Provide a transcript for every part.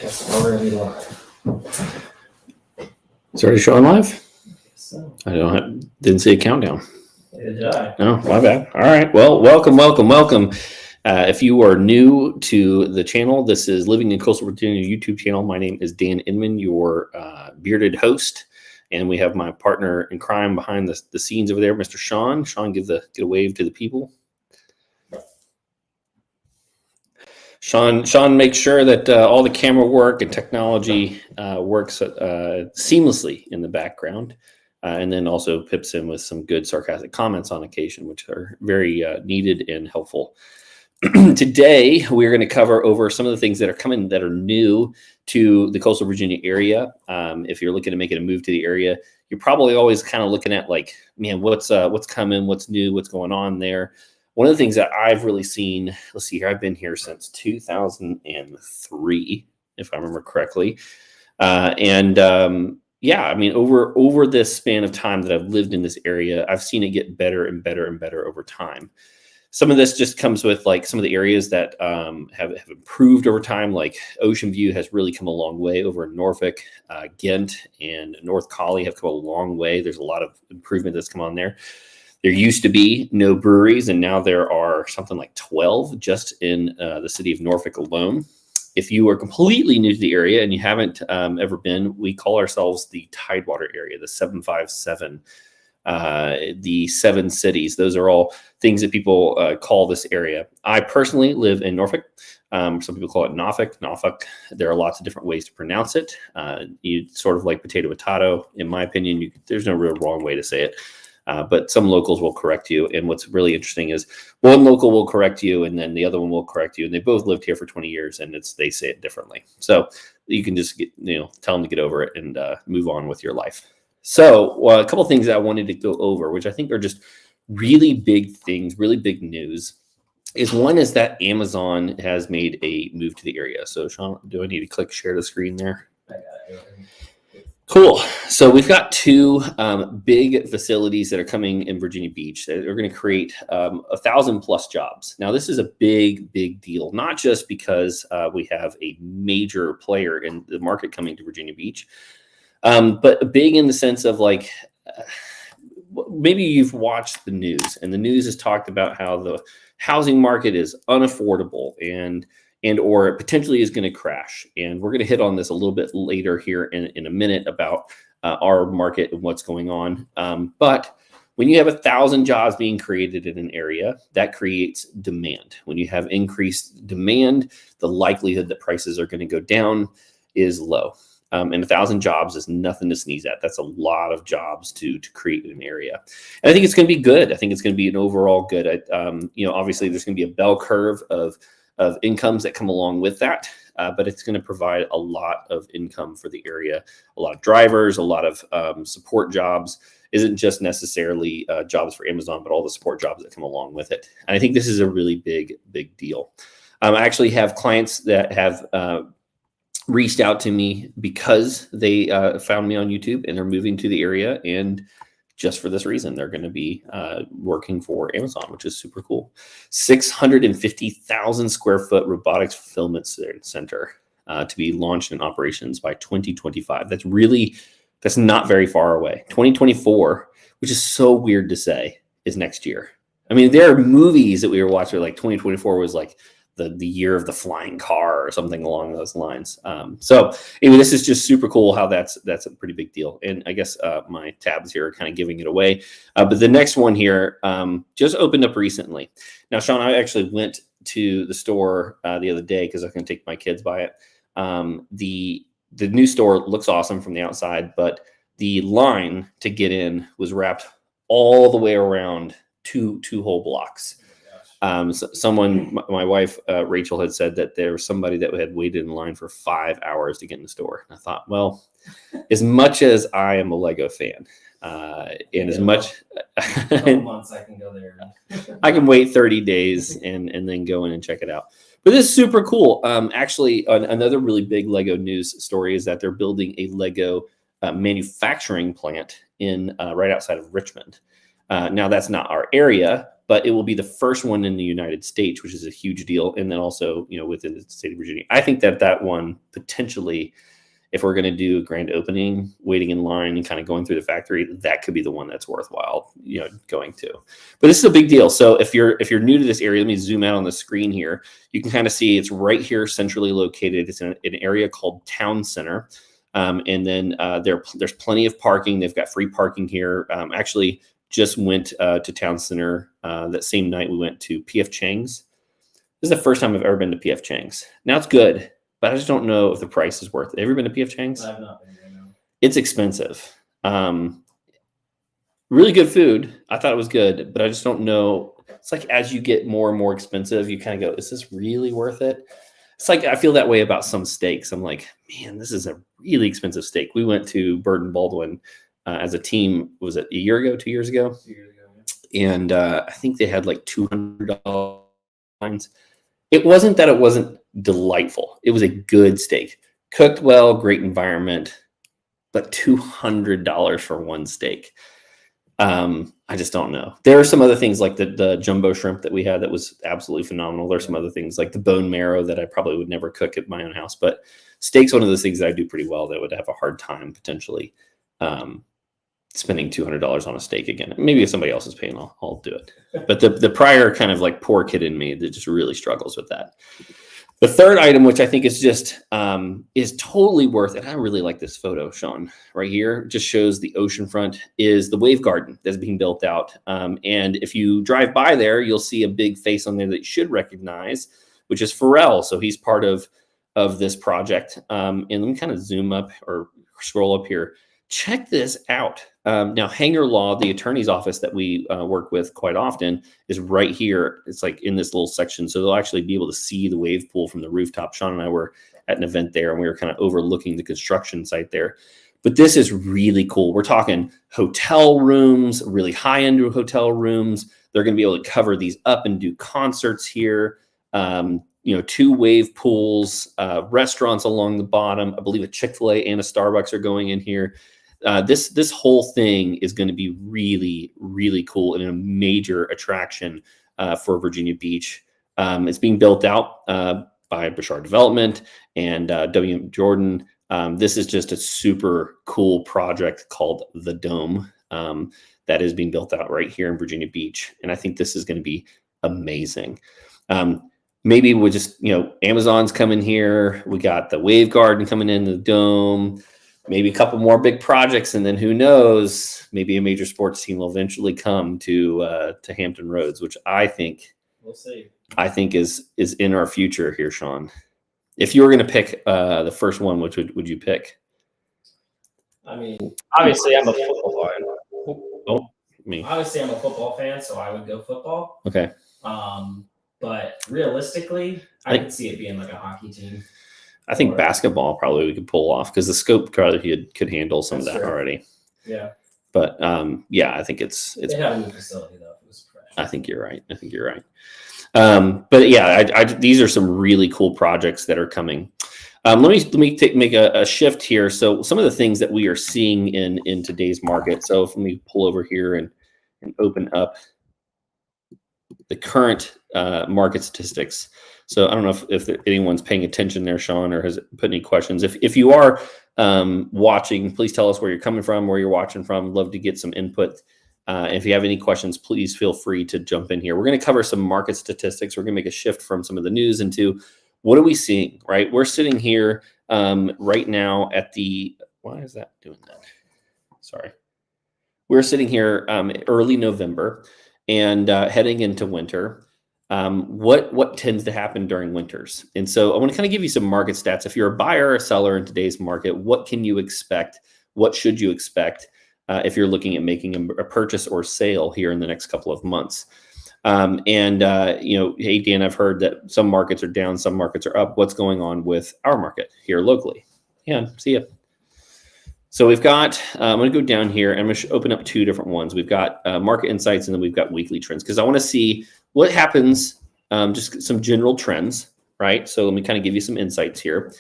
It's already live. It's already showing live? So, I didn't see a countdown. did I? No, my bad. All right. Well, welcome. If you are new to the channel, this is Living in Coastal Virginia YouTube channel. My name is Dan Inman, your bearded host. And we have my partner in crime behind the scenes over there, Mr. Sean. Sean, give a wave to the people. Sean makes sure that all the camera work and technology works seamlessly in the background, and then also pips in with some good sarcastic comments on occasion, which are very needed and helpful. Today, we're going to cover over some of the things that are coming that are new to the Coastal Virginia area. If you're looking to make it a move to the area, you're probably always kind of looking at like, man, what's coming, what's new, what's going on there. One of the things that I've really seen, let's see here, I've been here since 2003, if I remember correctly. Yeah, I mean, over this span of time that I've lived in this area, I've seen it get better and better and better over time. Some of this just comes with like some of the areas that have improved over time, like Ocean View has really come a long way over in Norfolk. Ghent and North Collie have come a long way. There's a lot of improvement that's come on there. There used to be no breweries, and now there are something like 12 just in the city of Norfolk alone. If you are completely new to the area and you haven't ever been, we call ourselves the Tidewater area, the 757, the 7 cities. Those are all things that people call this area. I personally live in Norfolk. Some people call it Norfolk. There are lots of different ways to pronounce it. You sort of like potato. In my opinion, there's no real wrong way to say it. But some locals will correct you. And what's really interesting is one local will correct you and then the other one will correct you. And they both lived here for 20 years and they say it differently. So you can just tell them to get over it and move on with your life. So a couple of things that I wanted to go over, which I think are just really big things, really big news, is one is that Amazon has made a move to the area. So Sean, do I need to click share the screen there? I got it. Cool. So we've got 2 big facilities that are coming in Virginia Beach that are going to create 1,000+ jobs. Now, this is a big deal, not just because we have a major player in the market coming to Virginia Beach, but big in the sense of like, maybe you've watched the news and the news has talked about how the housing market is unaffordable and or potentially is going to crash. And we're going to hit on this a little bit later here in a minute about our market and what's going on. But when you have 1,000 jobs being created in an area, that creates demand. When you have increased demand, the likelihood that prices are going to go down is low. And 1,000 jobs is nothing to sneeze at. That's a lot of jobs to create in an area. And I think it's going to be good. I think it's going to be an overall good. Obviously there's going to be a bell curve of incomes that come along with that, but it's going to provide a lot of income for the area, a lot of drivers, a lot of support jobs. Isn't just necessarily jobs for Amazon, but all the support jobs that come along with it. And I think this is a really big deal. I actually have clients that have reached out to me because they found me on YouTube and they're moving to the area, and just for this reason, they're going to be working for Amazon, which is super cool. 650,000 square foot robotics fulfillment center to be launched in operations by 2025. That's not very far away. 2024, which is so weird to say, is next year. I mean, there are movies that we were watching, like 2024 was like the year of the flying car or something along those lines. So anyway, this is just super cool how that's a pretty big deal. And I guess my tabs here are kind of giving it away. But the next one here just opened up recently. Now, Sean, I actually went to the store the other day because I can take my kids by it. The new store looks awesome from the outside, but the line to get in was wrapped all the way around two whole blocks. My wife, Rachel, had said that there was somebody that had waited in line for 5 hours to get in the store. And I thought, well, as much as I am a Lego fan, and as much months I can go there. I can wait 30 days and then go in and check it out. But this is super cool. Actually, another really big Lego news story is that they're building a Lego manufacturing plant in right outside of Richmond. Now, that's not our area, but it will be the first one in the United States, which is a huge deal. And then also, within the state of Virginia, I think that one potentially, if we're going to do a grand opening, waiting in line and kind of going through the factory, that could be the one that's worthwhile, going to. But this is a big deal. So if you're new to this area, let me zoom out on the screen here. You can kind of see it's right here, centrally located. It's in an area called Town Center. And then there's plenty of parking. They've got free parking here. Actually, just went to Town Center that same night. We went to P.F. Chang's. This is the first time I've ever been to P.F. Chang's. Now it's good, but I just don't know if the price is worth it. Have you ever been to P.F. Chang's? I've not been there, no. It's expensive. Really good food. I thought it was good, but I just don't know. It's like as you get more and more expensive, you kind of go, is this really worth it? It's like I feel that way about some steaks. I'm like, man, this is a really expensive steak. We went to Bird and Baldwin as a team. Was it a year ago, 2 years ago? 2 years ago, yeah. And I think they had like $200 lines. It wasn't that it wasn't delightful. It was a good steak, cooked well, great environment, but $200 for one steak. I just don't know. There are some other things like the jumbo shrimp that we had that was absolutely phenomenal. There's some other things like the bone marrow that I probably would never cook at my own house, but steak's one of those things that I do pretty well that would have a hard time potentially spending $200 on a steak again. Maybe if somebody else is paying, I'll do it. But the prior kind of like poor kid in me that just really struggles with that. The third item, which I think is just is totally worth it. I really like this photo, Sean, right here. Just shows the oceanfront, is the Wave Garden that's being built out. And if you drive by there, you'll see a big face on there that you should recognize, which is Pharrell. So he's part of this project. And let me kind of zoom up or scroll up here. Check this out. Now, Hanger Law, the attorney's office that we work with quite often, is right here. It's like in this little section. So they'll actually be able to see the wave pool from the rooftop. Sean and I were at an event there, and we were kind of overlooking the construction site there. But this is really cool. We're talking hotel rooms, really high-end hotel rooms. They're going to be able to cover these up and do concerts here. 2 wave pools, restaurants along the bottom. I believe a Chick-fil-A and a Starbucks are going in here. This whole thing is going to be really, really cool and a major attraction for Virginia Beach. It's being built out by Bashar Development and W.M. Jordan. This is just a super cool project called The Dome that is being built out right here in Virginia Beach. And I think this is going to be amazing. Maybe we'll just, Amazon's coming here. We got the Wave Garden coming in, the Dome. Maybe a couple more big projects, and then who knows? Maybe a major sports team will eventually come to Hampton Roads, which I think We'll see. I think is in our future here, Sean. If you were going to pick the first one, which would you pick? I mean, obviously, I'm a football fan. Oh, me. Obviously, I'm a football fan, so I would go football. Okay. But realistically, I could see it being like a hockey team. I think basketball probably we could pull off because the scope probably could handle some of that already. Yeah. But I think it's. They have a new facility though. It was fresh. I think you're right. But yeah, these are some really cool projects that are coming. Let me make a shift here. So some of the things that we are seeing in today's market. So let me pull over here and open up the current market statistics. So I don't know if anyone's paying attention there, Sean, or has put any questions. If you are watching, please tell us where you're coming from, where you're watching from. Love to get some input. If you have any questions, please feel free to jump in here. We're going to cover some market statistics. We're going to make a shift from some of the news into what are we seeing, right? We're sitting here right now at why is that doing that? Sorry. We're sitting here early November and heading into winter. What tends to happen during winters? And so I want to kind of give you some market stats. If you're a buyer or a seller in today's market, what can you expect? What should you expect if you're looking at making a purchase or sale here in the next couple of months? Hey, Dan, I've heard that some markets are down, some markets are up. What's going on with our market here locally? Yeah, see ya. So we've got, I'm going to go down here and I'm going to open up 2 different ones. We've got market insights and then we've got weekly trends because I want to see what happens, just some general trends, right? So let me kind of give you some insights here.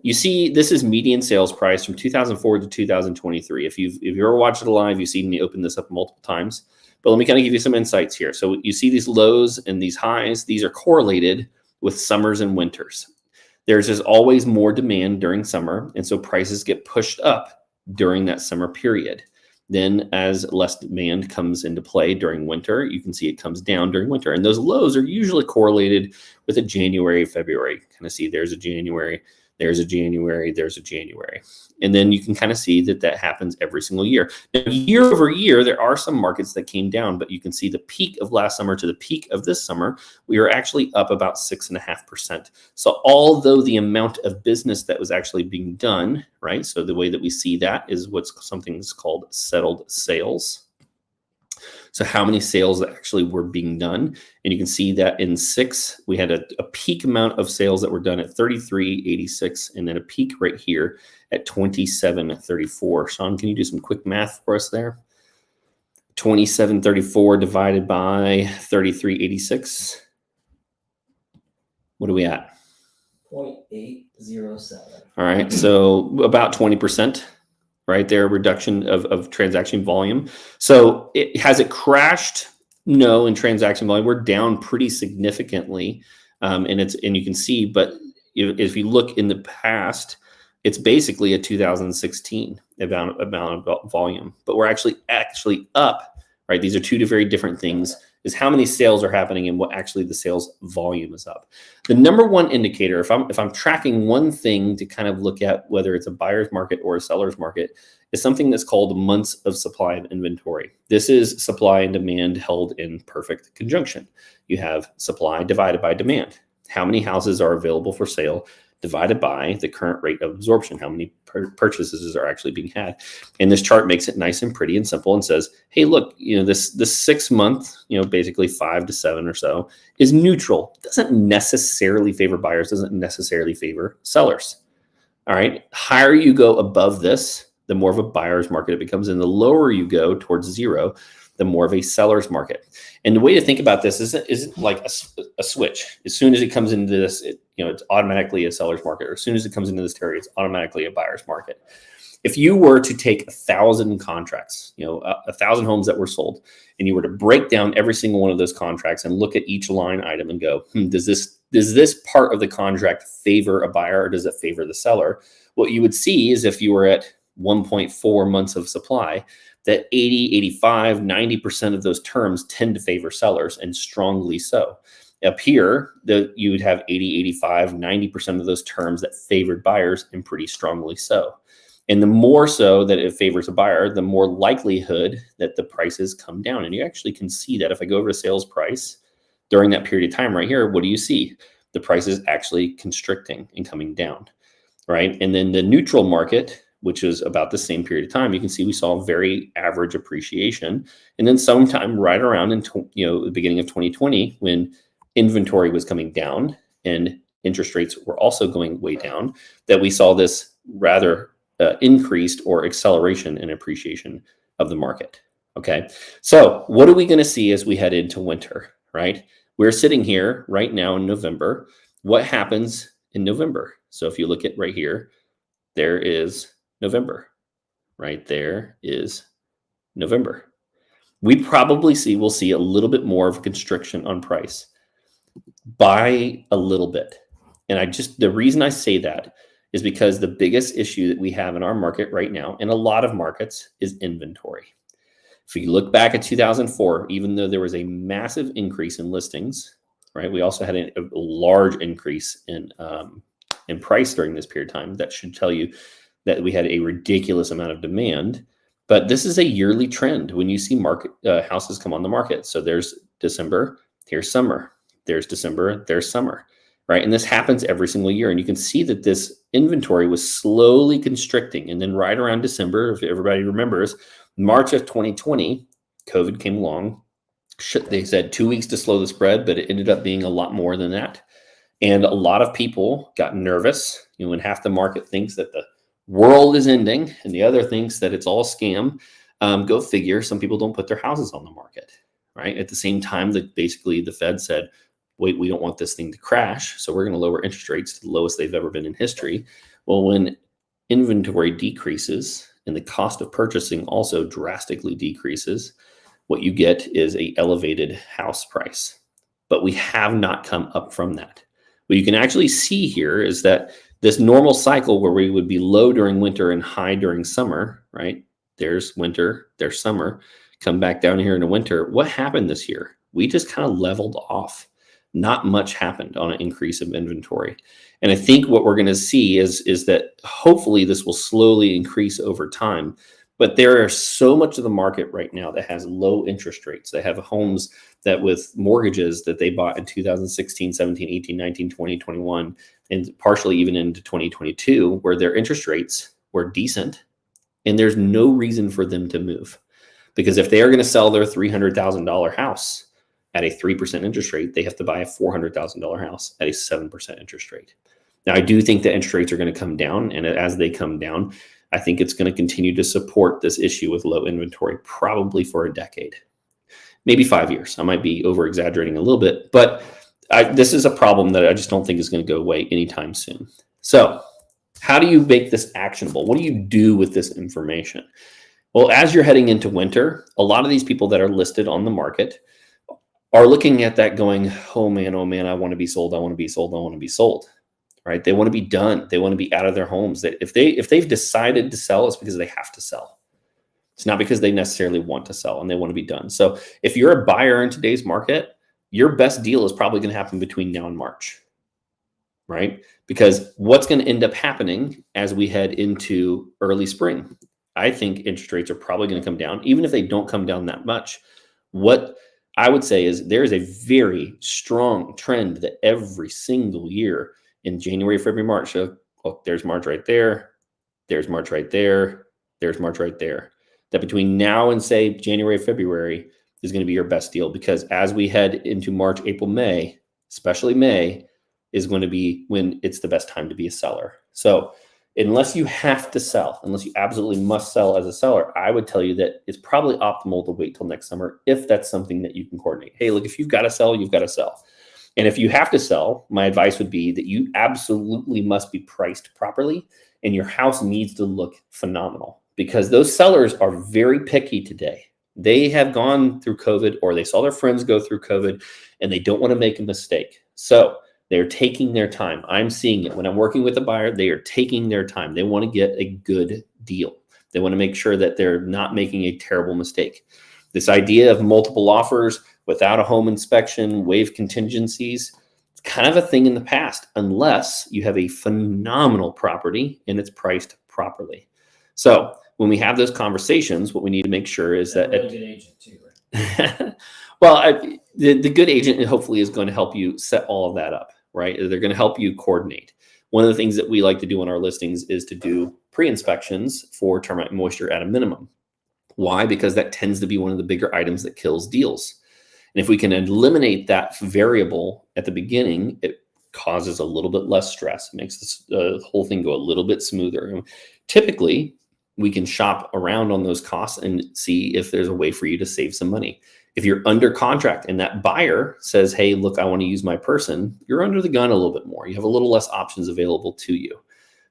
You see, this is median sales price from 2004 to 2023. If you've ever watched it live, you've seen me open this up multiple times. But let me kind of give you some insights here. So you see these lows and these highs, these are correlated with summers and winters. There's just always more demand during summer, and so prices get pushed up during that summer period. Then as less demand comes into play during winter, you can see it comes down during winter. And those lows are usually correlated with a January, February. Kind of see there's a January, there's a January, there's a January. And then you can kind of see that that happens every single year. Now, year over year, there are some markets that came down, but you can see the peak of last summer to the peak of this summer, we were actually up about 6.5%. So although the amount of business that was actually being done, right? So the way that we see that is what's something's called settled sales. So how many sales actually were being done. And you can see that in 6, we had a peak amount of sales that were done at 33.86, and then a peak right here at 27.34. Sean, can you do some quick math for us there? 27.34 divided by 33.86. What are we at? 0.807. All right, so about 20%. Right there, reduction of transaction volume. So has it crashed? No, in transaction volume, we're down pretty significantly, and you can see. But if you look in the past, it's basically a 2016 amount of volume. But we're actually up. Right, these are two very different things. Is how many sales are happening and what actually the sales volume is up. The number one indicator, if I'm tracking one thing to kind of look at whether it's a buyer's market or a seller's market, is something that's called months of supply of inventory. This is supply and demand held in perfect conjunction. You have supply divided by demand. How many houses are available for sale divided by the current rate of absorption, how many purchases are actually being had. And this chart makes it nice and pretty and simple and says, hey, look, this 6 month, basically 5 to 7 or so is neutral. It doesn't necessarily favor buyers, doesn't necessarily favor sellers. All right. Higher you go above this, the more of a buyer's market it becomes. And the lower you go towards 0, the more of a seller's market. And the way to think about this is like a switch. As soon as it comes into this, it's automatically a seller's market. Or as soon as it comes into this territory, it's automatically a buyer's market. If you were to take 1,000 contracts, 1,000 homes that were sold, and you were to break down every single one of those contracts and look at each line item and go, does this part of the contract favor a buyer or does it favor the seller? What you would see is if you were at 1.4 months of supply, that 80, 85, 90% of those terms tend to favor sellers, and strongly so. Up here, you would have 80, 85, 90% of those terms that favored buyers, and pretty strongly so. And the more so that it favors a buyer, the more likelihood that the prices come down. And you actually can see that if I go over to sales price during that period of time right here, what do you see? The price is actually constricting and coming down, right? And then the neutral market, which is about the same period of time, you can see we saw very average appreciation. And then sometime right around in the beginning of 2020, when inventory was coming down and interest rates were also going way down, that we saw this rather increased or acceleration in appreciation of the market. Okay, so what are we going to see as we head into winter, right? We're sitting here right now in November. What happens in November? So if you look at right here, there is November. Right there is November. We'll see a little bit more of a constriction on price by a little bit. And the reason I say that is because the biggest issue that we have in our market right now, in a lot of markets, is inventory. If you look back at 2004, even though there was a massive increase in listings, right, we also had a large increase in price during this period of time. That should tell you that we had a ridiculous amount of demand. But this is a yearly trend when you see houses come on the market. So there's December, here's summer. There's December, there's summer, right? And this happens every single year. And you can see that this inventory was slowly constricting. And then right around December, if everybody remembers, March of 2020, COVID came along. They said 2 weeks to slow the spread, but it ended up being a lot more than that. And a lot of people got nervous, when half the market thinks that the world is ending and the other thinks that it's all scam. Go figure, some people don't put their houses on the market, right? At the same time that basically the Fed said, wait, we don't want this thing to crash, so we're going to lower interest rates to the lowest they've ever been in history. Well, when inventory decreases and the cost of purchasing also drastically decreases, what you get is a elevated house price. But we have not come up from that. What you can actually see here is that this normal cycle where we would be low during winter and high during summer, right? There's winter, there's summer, come back down here in the winter. What happened this year? We just kind of leveled off. Not much happened on an increase of inventory. And I think what we're going to see is that hopefully this will slowly increase over time. But there is so much of the market right now that has low interest rates. They have homes that with mortgages that they bought in 2016, 17, 18, 19, 20, 21, and partially even into 2022, where their interest rates were decent. And there's no reason for them to move. Because if they are going to sell their $300,000 house at a 3% interest rate, they have to buy a $400,000 house at a 7% interest rate. Now, I do think that interest rates are going to come down. And as they come down, I think it's going to continue to support this issue with low inventory, probably for a decade, maybe 5 years. I might be over exaggerating a little bit, but this is a problem that I just don't think is going to go away anytime soon. So how do you make this actionable? What do you do with this information? Well, as you're heading into winter, a lot of these people that are listed on the market are looking at that going, oh man, I want to be sold. I want to be sold. I want to be sold. Right? They want to be done. They want to be out of their homes. That if they've decided to sell, it's because they have to sell. It's not because they necessarily want to sell and they want to be done. So if you're a buyer in today's market, your best deal is probably going to happen between now and March, right? Because what's going to end up happening as we head into early spring? I think interest rates are probably going to come down, even if they don't come down that much. What I would say is there is a very strong trend that every single year in January, February, March, so there's March right there, there's March right there, there's March right there. That between now and say January, February is going to be your best deal, because as we head into March, April, May, especially May, is going to be when it's the best time to be a seller. So unless you have to sell, unless you absolutely must sell as a seller, I would tell you that it's probably optimal to wait till next summer if that's something that you can coordinate. Hey, look, if you've got to sell, you've got to sell. And if you have to sell, my advice would be that you absolutely must be priced properly and your house needs to look phenomenal, because those sellers are very picky today. They have gone through COVID, or they saw their friends go through COVID, and they don't want to make a mistake. So they're taking their time. I'm seeing it when I'm working with a buyer. They are taking their time. They want to get a good deal. They want to make sure that they're not making a terrible mistake. This idea of multiple offers without a home inspection, waive contingencies, it's kind of a thing in the past, unless you have a phenomenal property and it's priced properly. So when we have those conversations, what we need to make sure is that a really good agent too, right? well, the good agent hopefully is going to help you set all of that up, right? They're going to help you coordinate. One of the things that we like to do on our listings is to do pre-inspections for termite and moisture at a minimum. Why? Because that tends to be one of the bigger items that kills deals. And if we can eliminate that variable at the beginning, it causes a little bit less stress. It makes this whole thing go a little bit smoother. And typically, we can shop around on those costs and see if there's a way for you to save some money. If you're under contract and that buyer says, hey, look, I want to use my person, you're under the gun a little bit more. You have a little less options available to you.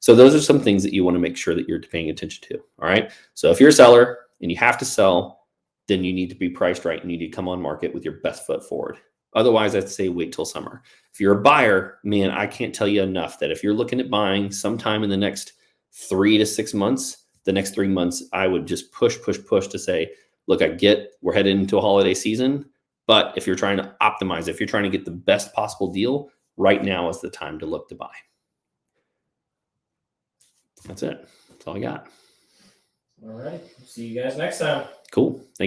So those are some things that you want to make sure that you're paying attention to. All right. So if you're a seller and you have to sell, then you need to be priced right and you need to come on market with your best foot forward. Otherwise, I'd say wait till summer. If you're a buyer, man, I can't tell you enough that if you're looking at buying sometime in the next 3 to 6 months, the next 3 months, I would just push to say, look, I get we're headed into a holiday season, but if you're trying to optimize, if you're trying to get the best possible deal, right now is the time to look to buy. That's it. That's all I got. All right. See you guys next time. Cool. Thank you.